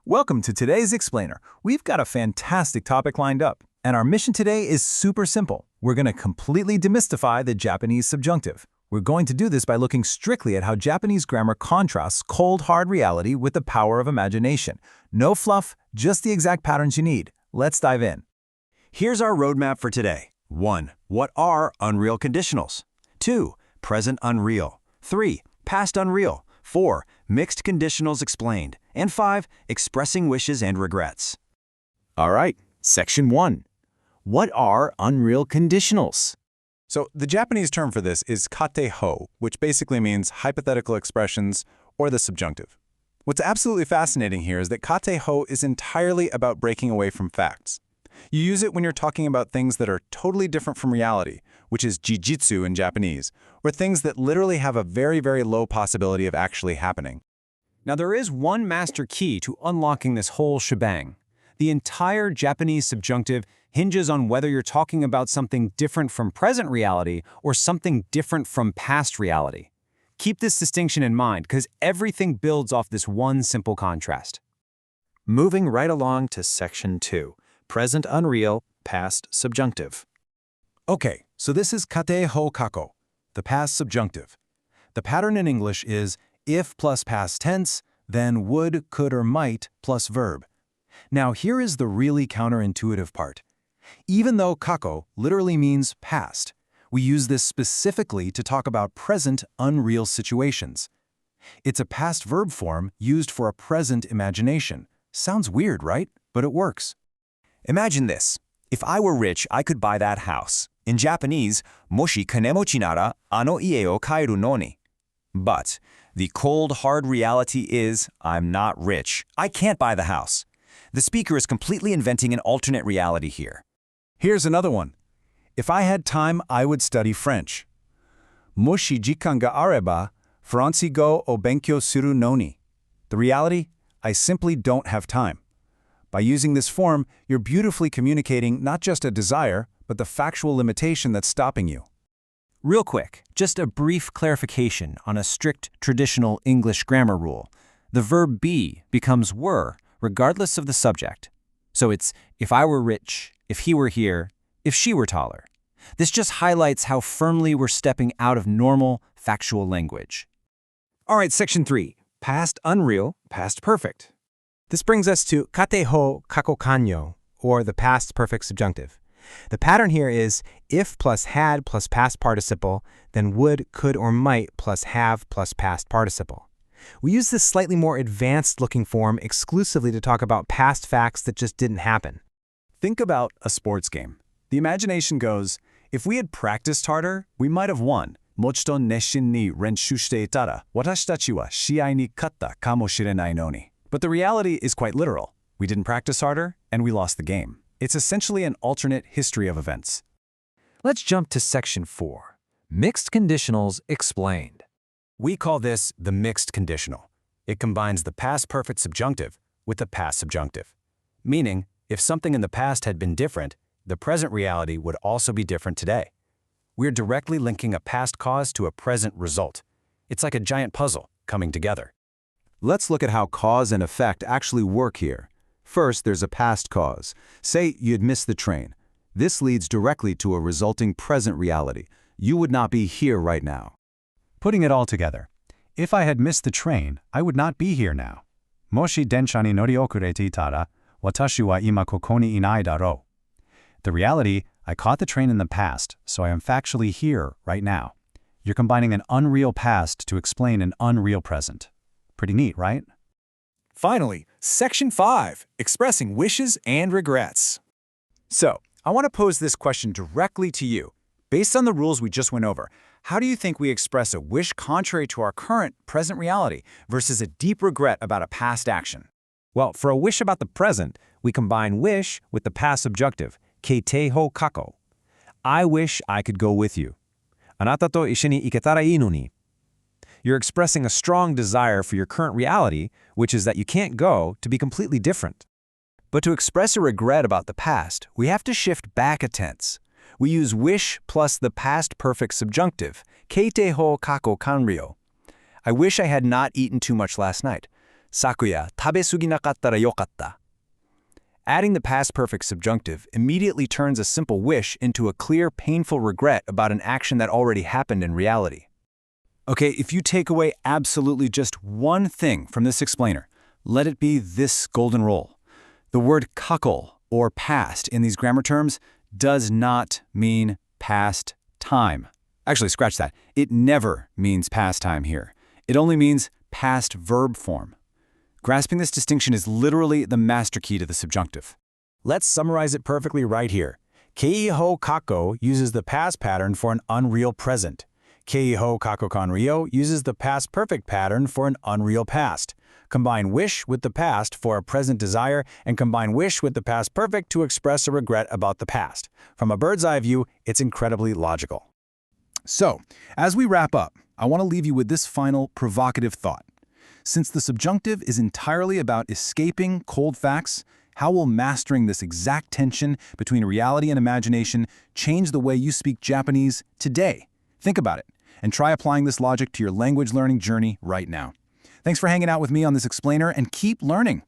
Welcome to today's Explainer. We've got a fantastic topic lined up, and our mission today is super simple. We're going to completely demystify the Japanese subjunctive. We're going to do this by looking strictly at how Japanese grammar contrasts cold, hard reality with the power of imagination. No fluff, just the exact patterns you need. Let's dive in. Here's our roadmap for today. 1. What are unreal conditionals? 2. Present unreal. 3. Past unreal. 4. Mixed conditionals explained. And 5. Expressing wishes and regrets. All right, Section 1. What are unreal conditionals? So the Japanese term for this is kate-ho, which basically means hypothetical expressions or the subjunctive. What's absolutely fascinating here is that kate-ho is entirely about breaking away from facts. You use it when you're talking about things that are totally different from reality, which is jijitsu in Japanese, or things that literally have a very, very low possibility of actually happening. Now there is one master key to unlocking this whole shebang. The entire Japanese subjunctive hinges on whether you're talking about something different from present reality or something different from past reality. Keep this distinction in mind because everything builds off this one simple contrast. Moving right along to Section 2. Present unreal, past subjunctive. Okay, so this is kate-ho kako, the past subjunctive. The pattern in English is if plus past tense, then would, could, or might plus verb. Now here is the really counterintuitive part. Even though kako literally means past, we use this specifically to talk about present unreal situations. It's a past verb form used for a present imagination. Sounds weird, right? But it works. Imagine this. If I were rich, I could buy that house. In Japanese, moshi kanemochi nara ano ie o kaeru no ni. But the cold, hard reality is I'm not rich. I can't buy the house. The speaker is completely inventing an alternate reality here. Here's another one. If I had time, I would study French. Moshi jikan ga areba, Franci go o benkyou suru no ni. The reality? I simply don't have time. By using this form, you're beautifully communicating not just a desire, but the factual limitation that's stopping you. Real quick, just a brief clarification on a strict traditional English grammar rule. The verb be becomes were, regardless of the subject. So it's if I were rich, if he were here, if she were taller. This just highlights how firmly we're stepping out of normal, factual language. All right, Section 3. Past unreal, past perfect. This brings us to kate-ho kako kanyo, or the past perfect subjunctive. The pattern here is if plus had plus past participle, then would, could, or might plus have plus past participle. We use this slightly more advanced-looking form exclusively to talk about past facts that just didn't happen. Think about a sports game. The imagination goes, if we had practiced harder, we might have won. Mochito nesshin ni renshū shite itara, watashitachi wa shiai ni katta kamoshirenai no ni. But the reality is quite literal. We didn't practice harder, and we lost the game. It's essentially an alternate history of events. Let's jump to Section 4. Mixed conditionals explained. We call this the mixed conditional. It combines the past perfect subjunctive with the past subjunctive. Meaning, if something in the past had been different, the present reality would also be different today. We're directly linking a past cause to a present result. It's like a giant puzzle coming together. Let's look at how cause and effect actually work here. First, there's a past cause. Say you'd missed the train. This leads directly to a resulting present reality. You would not be here right now. Putting it all together, if I had missed the train, I would not be here now. Moshi densha ni nori okurete itara, watashi wa ima koko ni inai daro. The reality, I caught the train in the past, so I am factually here right now. You're combining an unreal past to explain an unreal present. Pretty neat, right? Finally, Section 5, expressing wishes and regrets. So, I want to pose this question directly to you. Based on the rules we just went over, how do you think we express a wish contrary to our current present reality versus a deep regret about a past action? Well, for a wish about the present, we combine wish with the past subjunctive, kate-ho kako. I wish I could go with you. Anata to issho ni iketara ii no ni. You're expressing a strong desire for your current reality, which is that you can't go, to be completely different. But to express a regret about the past, we have to shift back a tense. We use wish plus the past perfect subjunctive, kate-ho kako kanryo. I wish I had not eaten too much last night. Sakuya, tabesugi nakatta ra yokatta. Adding the past perfect subjunctive immediately turns a simple wish into a clear, painful regret about an action that already happened in reality. Okay, if you take away absolutely just one thing from this explainer, let it be this golden rule. The word kakol, or past, in these grammar terms does not mean past time. Actually, scratch that. It never means past time here. It only means past verb form. Grasping this distinction is literally the master key to the subjunctive. Let's summarize it perfectly right here. Keiho kako uses the past pattern for an unreal present. Keiho kako kanryo uses the past perfect pattern for an unreal past. Combine wish with the past for a present desire, and combine wish with the past perfect to express a regret about the past. From a bird's eye view, it's incredibly logical. So, as we wrap up, I want to leave you with this final provocative thought. Since the subjunctive is entirely about escaping cold facts, how will mastering this exact tension between reality and imagination change the way you speak Japanese today? Think about it, and try applying this logic to your language learning journey right now. Thanks for hanging out with me on this explainer, and keep learning.